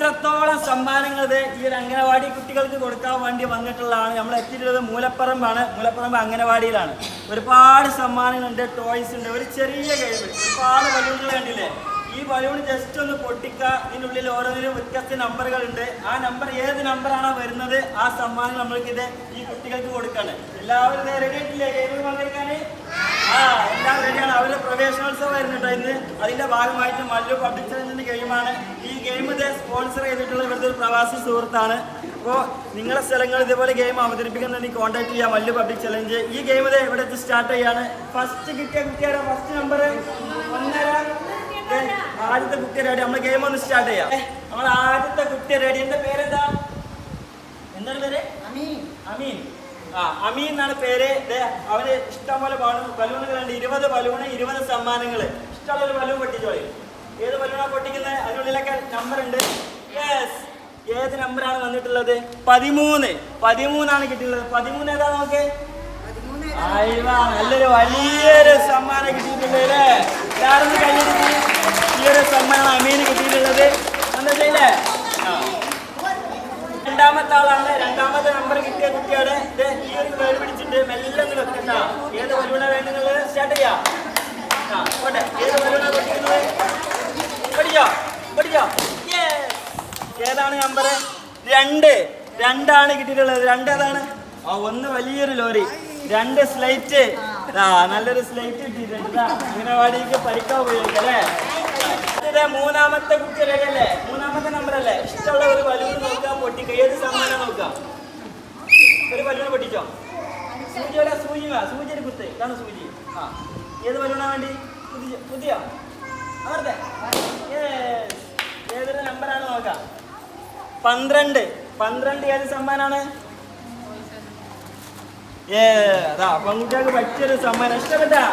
ഇത്രത്തോളം സമ്മാനങ്ങൾ ഈ ഒരു അംഗനവാടി കുട്ടികൾക്ക് കൊടുക്കാൻ വേണ്ടി വന്നിട്ടുള്ളതാണ്. നമ്മൾ എത്തിയിട്ടുള്ളത് മൂലപ്പറമ്പാണ്. മൂലപ്പറമ്പ് അംഗനവാടിയിലാണ്. ഒരുപാട് സമ്മാനങ്ങളുണ്ട്, ടോയ്സ് ഉണ്ട്, ഒരു ചെറിയ കഴിവ്, ഒരുപാട് ബലൂണുകൾ കണ്ടില്ലേ? ഈ ബലൂൺ ജസ്റ്റ് ഒന്ന് പൊട്ടിക്കുക. ഇതിനുള്ളിൽ ഓരോന്നിനും വ്യത്യസ്ത നമ്പറുകളുണ്ട്. ആ നമ്പർ ഏത് നമ്പറാണോ വരുന്നത് ആ സമ്മാനം നമ്മൾക്കിത് ഈ കുട്ടികൾക്ക് കൊടുക്കാണ്. എല്ലാവരും റെഡി ആയിട്ടില്ലേ ഗെയിമിൽ പങ്കെടുക്കാൻ? എല്ലാം റെഡിയാണ്. അവരുടെ പ്രവേശനോത്സവം വരുന്നുണ്ടോ ഇന്ന്? അതിന്റെ ഭാഗമായിട്ട് മല്ലു പബ്ലിക് ചലഞ്ചിന്റെ ഗെയിമാണ്. ഈ ഗെയിം ഇത് സ്പോൺസർ ചെയ്തിട്ടുള്ള ഇവിടുത്തെ ഒരു പ്രവാസി സുഹൃത്താണ്. അപ്പോൾ നിങ്ങളുടെ സ്ഥലങ്ങൾ ഇതേപോലെ ഗെയിം അവതരിപ്പിക്കുന്നതിന് കോൺടാക്ട് ചെയ്യാം. Mallu public challenge. ഈ ഗെയിം ഇത് ഇവിടെ സ്റ്റാർട്ട് ചെയ്യാണ്. ഫസ്റ്റ് കിട്ടിയ കുട്ടിയുടെ ഫസ്റ്റ് നമ്പർ 1.5. ആദ്യത്തെ കുട്ടി റെഡി. നമ്മുടെ ഗെയിം ഒന്ന് സ്റ്റാർട്ട് ചെയ്യാം. നമ്മൾ ആദ്യത്തെ കുട്ടി റെഡി. എന്റെ പേരെന്താ? എന്താണ് പേര്? അമീൻ. അമീൻ എന്നാണ് പേര്. അവന് ഇഷ്ടംപോലെ ബലൂണുകളുണ്ട്. 20 ബലൂണ്, 20 സമ്മാനങ്ങൾ. ഇഷ്ടമുള്ളൊരു ബലൂൺ പൊട്ടിച്ചോളി. ഏത് ബലൂണാ പൊട്ടിക്കുന്നത്? അതിനുള്ളിലൊക്കെ നമ്പർ ഉണ്ട്. യെസ്, ഏത് നമ്പറാണ് വന്നിട്ടുള്ളത്? 13 കിട്ടിയിട്ടുള്ളത്. 13 ഏതാ നോക്ക്? നല്ലൊരു വലിയൊരു സമ്മാനം കിട്ടിയിട്ടുണ്ട് അല്ലേ? എല്ലാവരും കഴിഞ്ഞിട്ട് ഈ ഒരു സമ്മാനം അമീന് കിട്ടിയിട്ടുള്ളത്. എന്താ ചെയ്യില്ലേ? രണ്ടാമത്തെ ആളാണ്. രണ്ടാമത്തെ നമ്പർ കിട്ടിയ കുട്ടിയാണ്. ഈ ഒരു വേട് പിടിച്ചിട്ട് മെല്ലെ ഒന്ന് വെക്കണ്ട. ഏത് ബലൂണ വേണ്ടുന്നത്? സ്റ്റാർട്ട് ചെയ്യാം. പോട്ടെ. ഏത് ബലൂണ പൊട്ടിക്കുന്നത്? പഠിച്ചോ. ഏതാണ് നമ്പർ? 2 കിട്ടിയിട്ടുള്ളത്. 2 ഏതാണ്? 1 വലിയൊരു ലോറി, 2 സ്ലൈറ്റ്. നല്ലൊരു സ്ലൈറ്റ് കിട്ടിയിട്ടുണ്ട്. അംഗനവാടിക്ക് പരിക്കാൻ ഉപയോഗിക്കാം അല്ലേ? മൂന്നാമത്തെ കുട്ടി റെഡി അല്ലേ? മൂന്നാമത്തെ നമ്പർ അല്ലേ? ഇഷ്ടമുള്ള ഒരു ബലൂൺ നോക്കാം, പൊട്ടിക്കുക. ഏത് സമ്മാനം നോക്കാം? ഒരു ബലൂൺ പൊട്ടിച്ചോ. സൂചി കുത്ത്. ഇതാണ് സൂചി. ഏത് ബലൂണാ വേണ്ടി? പുതിയ അവരുടെ ഏതൊരു നമ്പറാണ് നോക്കാം? 12 ഏത് സമ്മാനാണ്? അതാ പെൺകുട്ടികൾക്ക് പറ്റിയൊരു സമ്മാനം. ഇഷ്ടപ്പെട്ടാ?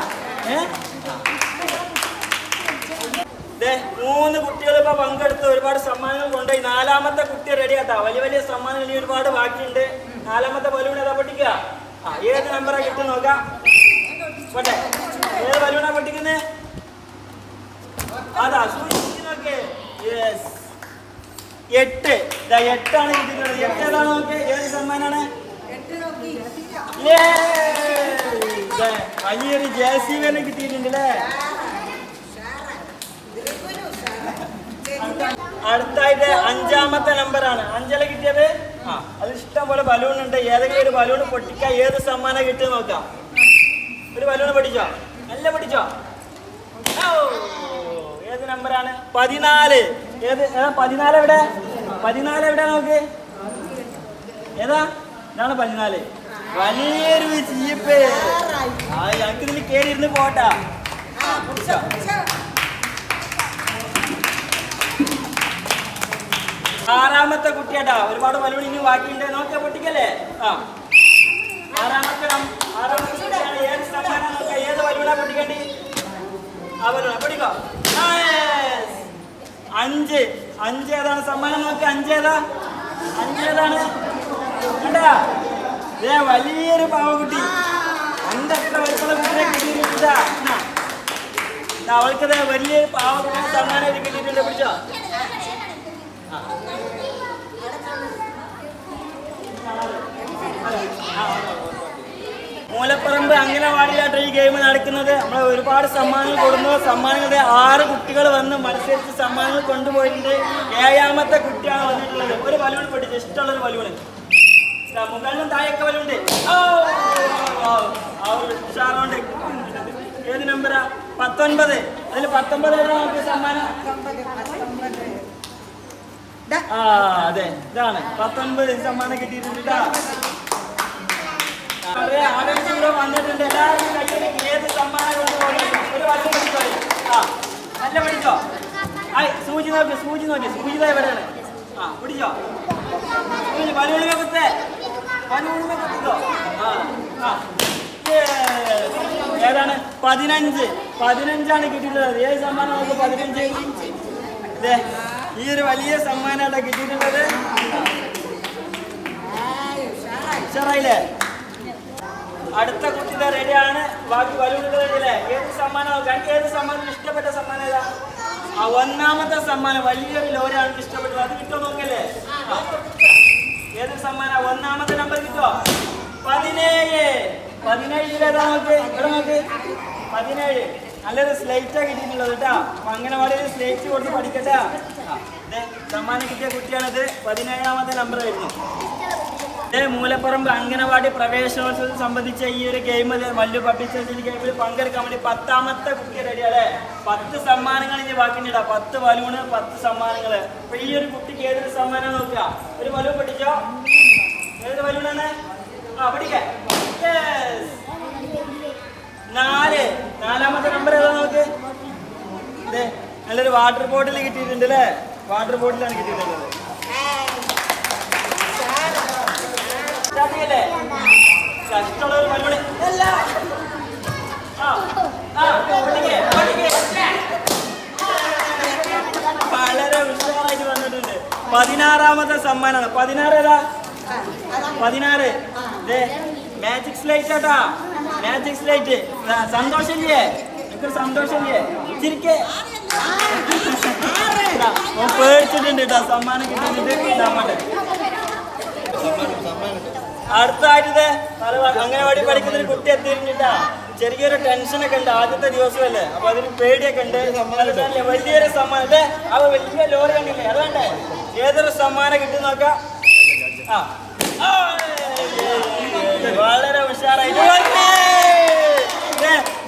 3 കുട്ടികൾ ഇപ്പൊ പങ്കെടുത്ത് ഒരുപാട് സമ്മാനങ്ങൾ കൊണ്ടുപോയി. 4ാമത്തെ കുട്ടി റെഡി ആട്ടാ. വലിയ സമ്മാനം ഇനി ഒരുപാട് ബാക്കിയുണ്ട്. 4ാമത്തെ ബലൂൺ ഏതാ പൊട്ടിക്കുക? ഏത് നമ്പറാ കിട്ടും നോക്കാം. പോട്ടെ. ഏത് ബലൂണാ പൊട്ടിക്കുന്നേ? അതാ സൂചിച്ച് നോക്കേ. 8. 8 കിട്ടിയിട്ടുള്ളത്. 8 ഏതാണ് നോക്ക്? ഏത് സമ്മാനാണ്? വലിയൊരു JCB കിട്ടിയിട്ടുണ്ട് അല്ലേ? അടുത്തായിട്ട് 5ാമത്തെ നമ്പറാണ്. 5 കിട്ടിയത്. അത് ഇഷ്ടം പോലെ ബലൂൺ ഉണ്ട്. ഏതെങ്കിലും ഒരു ബലൂൺ പൊട്ടിക്കാം. ഏത് സമ്മാനം കിട്ടുക നോക്കാം. ഒരു ബലൂൺ പൊട്ടിച്ചോ. നല്ല പൊട്ടിച്ചോ. ഏത് നമ്പറാണ്? 14. ഏത് 14 എവിടെ? 14 എവിടെ നോക്ക്? ഏതാ? ഇതാണ് 14. വലിയൊരു ചീപ്പ്. ഞങ്ങൾക്ക് ഇതിൽ കയറി ഇരുന്ന് പോട്ടാ. 6ാമത്തെ കുട്ടിയാട്ടാ. ഒരുപാട് ബലൂൺ ഇനി ബാക്കിയുണ്ട്. നോക്കിയാ പൊട്ടിക്കല്ലേ? 6ാമത്തെ കുട്ടിയാണ്. ഏത് സമ്മാനം നോക്കാം? ഏത് ബലൂണാ പൊട്ടിക്കേണ്ടി? ആ ബലൂണ പൊട്ടിക്കോ. 5 ഏതാണ് സമ്മാനം നോക്കി? 5 ഏതാണ്? കണ്ടാ? വലിയൊരു പാവക്കുട്ടി. 5 വയസ്സുള്ള കുട്ടിയെ കിട്ടിയിട്ടില്ല. അവൾക്കത് വലിയൊരു പാവക്കുട്ടി സമ്മാനം കിട്ടിയിട്ടുണ്ട്. പിടിച്ചോ. മൂലപ്പറമ്പ് അംഗനവാടിയിലായിട്ട് ഈ ഗെയിം നടക്കുന്നത്. നമ്മൾ ഒരുപാട് സമ്മാനങ്ങൾ കൊടുക്കുന്നു. സമ്മാനങ്ങളുടെ 6 കുട്ടികൾ വന്ന് മത്സരിച്ച് സമ്മാനങ്ങൾ കൊണ്ടുപോയിട്ടുണ്ട്. 7ാമത്തെ കുട്ടിയാണ് വന്നിട്ടുള്ളത്. ഒരു ബലൂൺ പൊട്ടിച്ച്. ഇഷ്ടമുള്ളൊരു ബലൂണ്. മുകളിലും താഴെയൊക്കെ ബലൂണ്ട്. ഉഷാറുണ്ട്. ഏത് നമ്പരാ? 19. അതിൽ 19 നമുക്ക് സമ്മാനം. അതെ, ഇതാണ് 19 സമ്മാനം കിട്ടിയിട്ടുണ്ട്. വന്നിട്ടുണ്ട്. എല്ലാവരും കയ്യിലേക്ക് ഏത് സമ്മാനം കൊണ്ടുപോയി. ഒരു വശം പഠിച്ചോ. നല്ല പഠിച്ചോ. സൂചി നോക്കി. സൂചി എവിടെയാണ്? പിടിച്ചോ. ബലൂണിനെ കുത്തേ. ബലൂണിനെ കുത്തിക്കോ. ഏതാണ്? 15 കിട്ടിയിട്ടുള്ളത്. ഏത് സമ്മാനം നമുക്ക്? 15. അതെ, ഈ ഒരു വലിയ സമ്മാനമാണ് കിട്ടിയിട്ടുള്ളത്. ഉഷാറായില്ലേ? അടുത്ത കുട്ടിയുടെ റെഡിയാണ്. ബാക്കി ബലൂണുകൾ റെഡിയല്ലേ? ഏത് സമ്മാനം? ഏത് സമ്മാനം ഇഷ്ടപ്പെട്ട സമ്മാനം ഏതാ? 1ാമത്തെ സമ്മാനം വലിയൊരു ലോറിയാണ് ഇഷ്ടപ്പെട്ടത്. അത് കിട്ടുമോ? 17 ഏതാ നോക്ക്, ഇവിടെ നോക്ക്. 17 നല്ലൊരു സ്ലേറ്റാ കിട്ടിയിട്ടുള്ളത് കേട്ടാ. അപ്പൊ അംഗനവാടിയിൽ സ്ലേറ്റ് കൊടുത്ത് പഠിക്കട്ടെ. സമ്മാനം കിട്ടിയ കുട്ടിയാണിത്. 17ാമത്തെ നമ്പർ ആയിരുന്നു. മൂലപ്പറമ്പ് അംഗനവാടി പ്രവേശനോത്സവത്തെ സംബന്ധിച്ച ഈ ഒരു ഗെയിം മല്ലു പബ്ലിക് ഗെയിമിൽ പങ്കെടുക്കാൻ വേണ്ടി 10ാമത്തെ കുട്ടി റെഡിയല്ലേ. 10 സമ്മാനങ്ങൾ ഇനി ബാക്കിണ്ടാ. 10 ബലൂണ്, 10 സമ്മാനങ്ങള്. അപ്പൊ ഈ ഒരു കുട്ടിക്ക് ഏതൊരു സമ്മാനം നോക്കുക. ഒരു ബലൂൺ പഠിച്ചോ. ഏത് ബലൂണാണ്? പഠിക്കാം. 4ാമത്തെ നമ്പർ ഏതാ നോക്ക്. നല്ലൊരു വാട്ടർ ബോട്ടിൽ കിട്ടിയിട്ടുണ്ട് അല്ലേ. വാട്ടർ ബോട്ടിലാണ് കിട്ടിയിട്ടുള്ളത്. കഷ്ടമുള്ള ബലൂണ് വളരെ ഉഷാറായിട്ട് വന്നിട്ടുണ്ട്. 16ാമത്തെ സമ്മാനമാണ്. 16 ഏതാ? 16 മാജിക് സ്ലൈറ്റ് ആട്ടാ. Magic slate. സന്തോഷല്ലേ? എനിക്ക് സന്തോഷല്ലേ? ചിരിക്കേ. പേടിച്ചിട്ടുണ്ട് കേട്ടോ. സമ്മാനം കിട്ടിയിട്ടുണ്ട്. അടുത്തായിട്ട് അംഗനവാടി പഠിക്കുന്ന ഒരു കുട്ടി എത്തിയിരുന്നിട്ടാ. ചെറിയൊരു ടെൻഷനൊക്കെ ഉണ്ട്. ആദ്യത്തെ ദിവസമല്ലേ, അപ്പൊ അതിന് പേടിയൊക്കെ ഉണ്ട്. വലിയൊരു സമ്മാനം അല്ലേ. അവ വലിയ ലോറി കണ്ടില്ലേ, അത് വേണ്ടേ? ഏതൊരു സമ്മാനം കിട്ടും നോക്കാം. വളരെ ഉഷാറായിട്ട്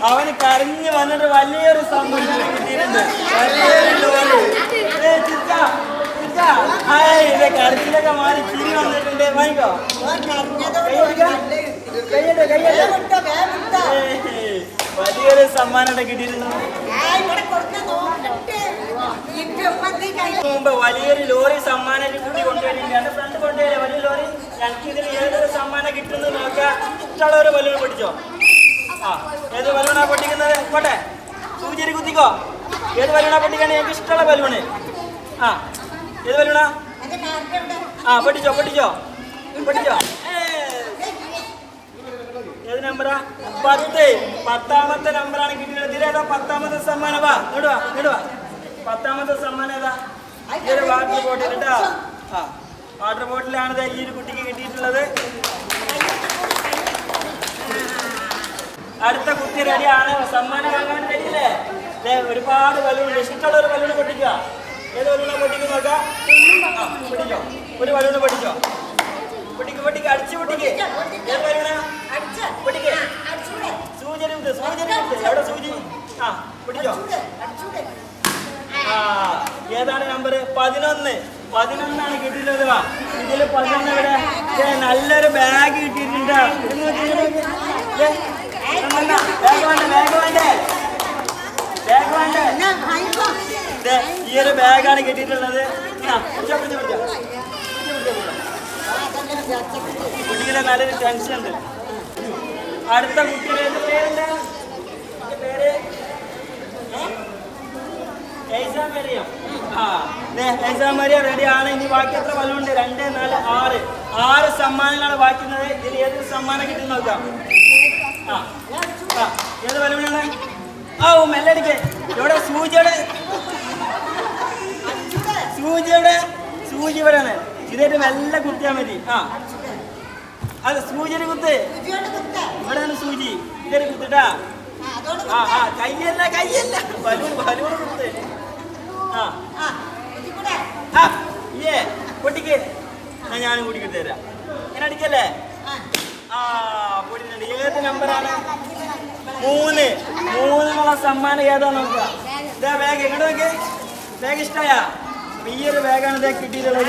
അവന് കരഞ്ഞു വന്നിട്ട് വലിയൊരു സമ്മാനം കിട്ടിയിട്ടുണ്ട്. വലിയൊരു ലോറി. കരച്ചിലൊക്കെ മാറി ചിരി വന്നിട്ടുണ്ട്. വാങ്ങിക്കോ. വലിയൊരു സമ്മാനം കിട്ടിയിരുന്നു. മുമ്പ് വലിയൊരു ലോറി സമ്മാനം കൂടി കൊണ്ടുവരുന്നുണ്ട്. എന്റെ ഫ്രണ്ട് കൊണ്ടുവരില്ല വലിയ ലോറി. എനിക്ക് ഇതിൽ ഏതൊരു സമ്മാനം കിട്ടുന്നത് നോക്കാം. ഇഷ്ടമുള്ള ഒരു ബലൂൺ പൊട്ടിച്ചോ. ഏത് ബലൂണാ പൊട്ടിക്കുന്നത്? പോട്ടെ, സൂചിരി കുത്തിക്കോ. ഏത് ബലൂണാ പൊട്ടിക്കാണ് എനിക്ക് ഇഷ്ടമുള്ള ബലൂണ്? ഏത് ബലൂണാ? പൊട്ടിച്ചോ പൊട്ടിച്ചോ പൊട്ടിച്ചോ. ഏത് നമ്പറാ? 10. 10ാമത്തെ നമ്പറാണ് കിട്ടിയിട്ടുള്ളത്. ഇതിലേതാ 10ാമത്തെ സമ്മാനം? വാ ഇടുവാ ഇടുവാ. 10ാമത്തെ സമ്മാനം ഏതാ? ഇതൊരു വാട്ടർ ബോട്ടിൽ കേട്ടോ. വാട്ടർ ബോട്ടിലാണ് ഈ ഒരു കുട്ടിക്ക് കിട്ടിയിട്ടുള്ളത്. അടുത്ത കുട്ടി റെഡിയാണ്. സമ്മാനം വാങ്ങാൻ കഴിയില്ലേ? ഒരുപാട് ബലൂൺ. ഇഷ്ടമുള്ള ഒരു ബലൂൺ പൊട്ടിക്കുക. ഏത് ബലൂണാ പൊട്ടിക്കുന്ന നോക്കാം. പൊട്ടിക്കോ. ഒരു ബലൂണ് പൊട്ടിക്കോ. പൊട്ടിക്ക് പൊട്ടിക്ക് അടിച്ചു പൊട്ടിക്ക്. ഏത് ബലൂണാ? പൊട്ടിക്ക്. സൂചി എവിടെ സൂചി? പൊട്ടിക്കോ. ഏതാണ് നമ്പർ? 11. 11ആണ് കിട്ടിയിട്ടുള്ളത്. വാ ഇതില് 11 ഇവിടെ. നല്ലൊരു ബാഗ് കിട്ടിയിട്ടുണ്ട്. ഈ ഒരു ബാഗാണ് കിട്ടിയിട്ടുള്ളത്. കുട്ടികളെ നല്ലൊരു ടെൻഷൻ ഉണ്ട്. അടുത്ത കുട്ടിയുടെ പേരുണ്ട്. പേര് മരിയ റെഡിയാണ്. ഇനി ബാക്കി എത്ര ബലൂണ്ട്? 2, 4, 6 സമ്മാനങ്ങളാണ് ബാക്കിയുള്ളത്. ഇതിൽ ഏതൊരു സമ്മാനം കിട്ടി നോക്കാം. ഏത് ബലൂണാണ്? മെല്ലടിക്ക്. ഇവിടെ സൂചിയുടെ സൂചി ഇവിടെയാണ്. ഇതായിട്ട് മെല്ലെ കുത്തിയാൽ മതി. അത് സൂചിയുടെ കുത്ത്. ഇവിടെയാണ് സൂചി. ഇതൊരു കുത്തിട്ടാ. കയ്യല്ല ബലൂൺ കുത്ത്. പൊട്ടിക്ക്. ഞാനും കൂടി കിട്ടി തരാം. ഞാൻ അടിക്കല്ലേ? പൊടിക്കുന്നുണ്ട്. ഏത് നമ്പറാണ്? 3. 3 സമ്മാനം ഏതാ നോക്കുക. ഇതാ ബാഗ്. എങ്ങോട്ട് നോക്കി? ബാഗ് ഇഷ്ടമായ? ഈ ഒരു ബാഗാണ് ഇതാ കിട്ടിയിട്ടുള്ളത്.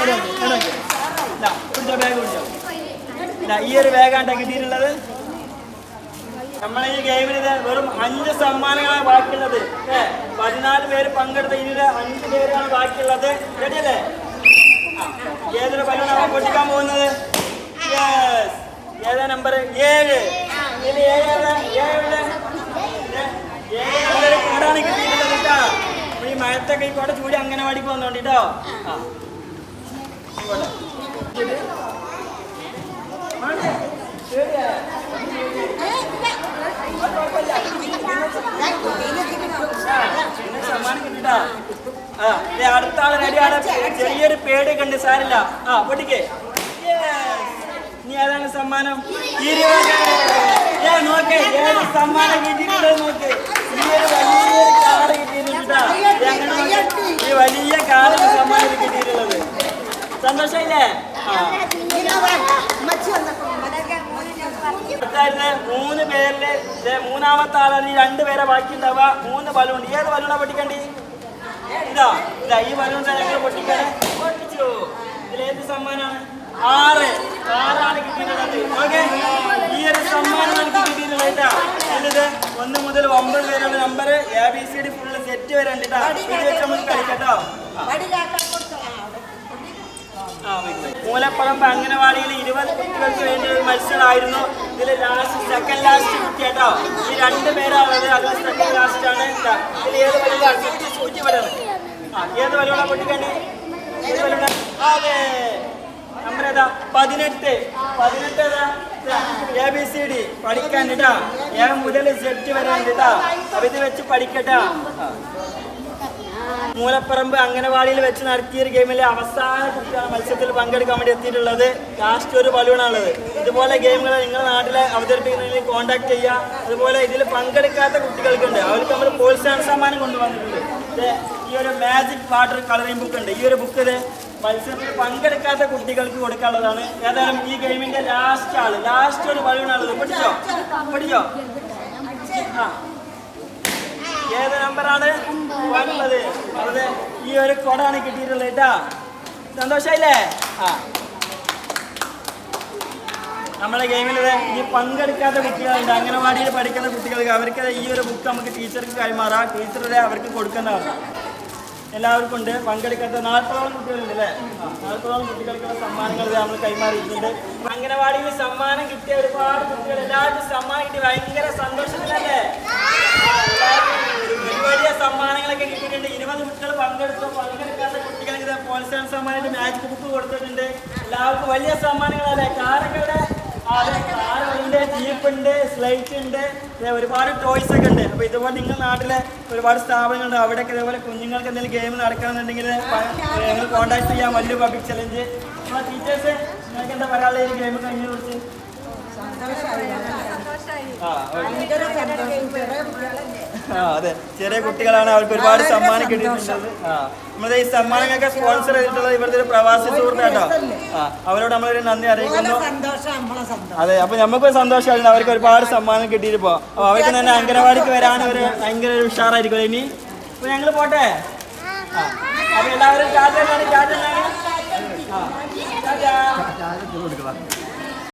ബാഗ് പിടിച്ചോ. ഈ ഒരു ബാഗാണ് കിട്ടിയിട്ടുള്ളത്. നമ്മളെ ഈ ഗെയിമിൽ വെറും 5 സമ്മാനങ്ങളാണ് ബാക്കിയുള്ളത്. 14 പേര് പങ്കെടുത്ത ഇതില് 5 പേരാണ് ബാക്കിയുള്ളത്. റെഡിയല്ലേ? ഏതൊരു ബലൂണാണ് പൊട്ടിക്കാൻ പോകുന്നത്? ഏതാ നമ്പർ? 7. ഇതിൽ 7 കൂടാണ് കിട്ടിയിട്ടുള്ളത് കേട്ടോ. ഈ മഴത്തൊക്കെ ഈ കൂടെ ചൂടി അംഗനവാടിക്ക് വന്നോണ്ടിട്ടോ. സമ്മാനം കിട്ടിട്ടാ. അടുത്ത ആള് റെഡിയാണ്. ചെറിയൊരു പേടിയൊക്കെ ഉണ്ട്. സാരില്ല. പൊട്ടിക്കേ. ഇനി ഏതാണ് സമ്മാനം? 20. നോക്ക് ഏത് സമ്മാനം കിട്ടിയിട്ടുള്ളത് നോക്ക്. ഈ ഒരു വലിയൊരു കാറ് കിട്ടിയിട്ടുണ്ട്. ഈ വലിയ കാറിന് സമ്മാനം കിട്ടിയിട്ടുള്ളത് സന്തോഷമില്ലേ? മൂന്ന് പേരില് മൂന്നാമത്തെ ആളാണ്. ഈ 2 പേരെ ബാക്കി ഉണ്ടാവുക. 3 ബലൂൺ. ഏത് ബലൂണാ പൊട്ടിക്കണ്ടി? ഇതാ ഈ ബലൂൺ ഞങ്ങൾ പൊട്ടിക്കാണ്. പൊട്ടിച്ചു. ഇതിലേത് സമ്മാനമാണ്? 6 കിട്ടിയിട്ടുള്ളത്. ഓക്കെ, ഈ ഒരു സമ്മാനമാണ് കിട്ടിയിട്ടുള്ളത് കേട്ടാ. ഇത് 1 മുതൽ 9 വരെയുള്ള നമ്പർ ABCD ഫുള്ള് സെറ്റ് വരെ ഉണ്ട് കേട്ടോ. ഇത് വെച്ച് നമുക്ക് കളിക്കട്ടോ. മൂലപ്പറമ്പ് അംഗനവാടിയിൽ 20 കുട്ടികൾക്ക് വേണ്ടി ഒരു മത്സരമായിരുന്നു. ഇതിൽ സെക്കൻഡ് ലാസ്റ്റ് കുട്ടി കേട്ടോ. ഈ 2 പേരാണുള്ളത്. അതിൽ സെക്കൻഡ് ലാസ്റ്റ് ആണ്. ഇതിൽ ഏത് വലുതാണ്? സൂചി വരാണ്. ഏത് വലുവാണ് പൊട്ടിക്കണ്ടി? ഏത് വലുവാണ്? അതെ, നമ്പർ ഏതാ? 18. 18 ഏതാ? ABCD പഠിക്കാൻ കേട്ടാ. A മുതൽ Z വരെ ഉണ്ട് കേട്ടാ. അപ്പൊ ഇത് വെച്ച് പഠിക്കട്ടാ. മൂലപ്പറമ്പ് അംഗനവാടിയിൽ വെച്ച് നടത്തിയ ഒരു ഗെയിമിലെ അവസാന കുട്ടിയാണ് മത്സരത്തിൽ പങ്കെടുക്കാൻ വേണ്ടി എത്തിയിട്ടുള്ളത്. ലാസ്റ്റ് ഒരു ബലൂണാണുള്ളത്. ഇതുപോലെ ഗെയിമുകൾ നിങ്ങളുടെ നാട്ടിൽ അവതരിപ്പിക്കുന്നതിൽ കോൺടാക്ട് ചെയ്യുക. അതുപോലെ ഇതിൽ പങ്കെടുക്കാത്ത കുട്ടികൾക്കുണ്ട്, അവർക്ക് നമ്മൾ പ്രോത്സാഹന സമ്മാനം കൊണ്ടുവന്നിട്ടുണ്ട്. ഈ ഒരു മാജിക് വാട്ടർ കളറിംഗ് ബുക്ക് ഉണ്ട്. ഈ ഒരു ബുക്കിൽ മത്സരത്തിൽ പങ്കെടുക്കാത്ത കുട്ടികൾക്ക് കൊടുക്കാനുള്ളതാണ്. ഏതായാലും ഈ ഗെയിമിന്റെ ലാസ്റ്റ് ഒരു ബലൂണാണുള്ളത്. പഠിച്ചോ? ഏത് നമ്പറാണ്? 9. അതെ, ഈ ഒരു കൊടാണ് കിട്ടിയിട്ടുള്ളത് കേട്ടാ. സന്തോഷായില്ലേ? നമ്മളെ ഗെയിമിൽ ഈ പങ്കെടുക്കാത്ത കുട്ടികളുണ്ട്, അംഗനവാടിയിൽ പഠിക്കുന്ന കുട്ടികൾക്ക്. അവർക്ക് ഈ ഒരു ബുക്ക് നമുക്ക് ടീച്ചർക്ക് കൈമാറാം. ടീച്ചറുടെ അവർക്ക് കൊടുക്കുന്നതാണ്. എല്ലാവർക്കും ഉണ്ട്. പങ്കെടുക്കാത്ത 40ഓളം കുട്ടികളുണ്ട് അല്ലേ? 40ഓളം കുട്ടികൾക്കുള്ള സമ്മാനങ്ങൾ നമ്മൾ കൈമാറിയിട്ടുണ്ട്. അംഗനവാടിയിൽ സമ്മാനം കിട്ടിയ ഒരുപാട് കുട്ടികൾ, എല്ലാവർക്കും സമ്മാനം കിട്ടി ഭയങ്കര സന്തോഷത്തിലല്ലേ? വലിയ സമ്മാനങ്ങളൊക്കെ കിട്ടിയിട്ടുണ്ട്. 20 കുട്ടികൾ പങ്കെടുത്തു. പങ്കെടുക്കാത്ത കുട്ടികൾക്ക് പ്രോത്സാഹന സമ്മാനമായിട്ട് മാജിക് ബുക്ക് കൊടുത്തിട്ടുണ്ട്. എല്ലാവർക്കും വലിയ സമ്മാനങ്ങളല്ലേ? കാറൊക്കെ കാറുണ്ട്, ജീപ്പുണ്ട്, സ്ലൈറ്റ് ഉണ്ട്, ഒരുപാട് ടോയ്സ് ഒക്കെ ഉണ്ട്. അപ്പോൾ ഇതുപോലെ നിങ്ങളുടെ നാട്ടിലെ ഒരുപാട് സ്ഥാപനങ്ങളുണ്ട്. അവിടെയൊക്കെ ഇതേപോലെ കുഞ്ഞുങ്ങൾക്ക് എന്തെങ്കിലും ഗെയിം നടക്കണമെന്നുണ്ടെങ്കിൽ ഞങ്ങൾ കോൺടാക്ട് ചെയ്യാം. വലിയ പബ്ലിക് ചലഞ്ച്. നമ്മളെ ടീച്ചേഴ്സ് നിങ്ങൾക്ക് എന്താ പറയാനുള്ള ഈ ഗെയിം കഴിഞ്ഞ കുറിച്ച്? അതെ, ചെറിയ കുട്ടികളാണ്. അവർക്ക് ഒരുപാട് സമ്മാനം കിട്ടിയിട്ടുണ്ട്. നമ്മുടെ ഈ സമ്മാനങ്ങളൊക്കെ സ്പോൺസർ ചെയ്തിട്ടുള്ളത് ഇവിടുത്തെ ഒരു പ്രവാസി സുഹൃത്താട്ടോ. അവരോട് നമ്മളൊരു നന്ദി അറിയിക്കുന്നു. അതെ, അപ്പൊ നമുക്കൊരു സന്തോഷമായിരുന്നു. അവർക്ക് ഒരുപാട് സമ്മാനം കിട്ടിയിപ്പോ. അപ്പൊ അവർക്ക് തന്നെ അംഗനവാടിക്ക് വരാൻ ഒരു ഭയങ്കര ഒരു ഉഷാറായിരിക്കും. ഇനി അപ്പൊ ഞങ്ങള് പോട്ടെ. അപ്പൊ എല്ലാവരും ടാറ്റ.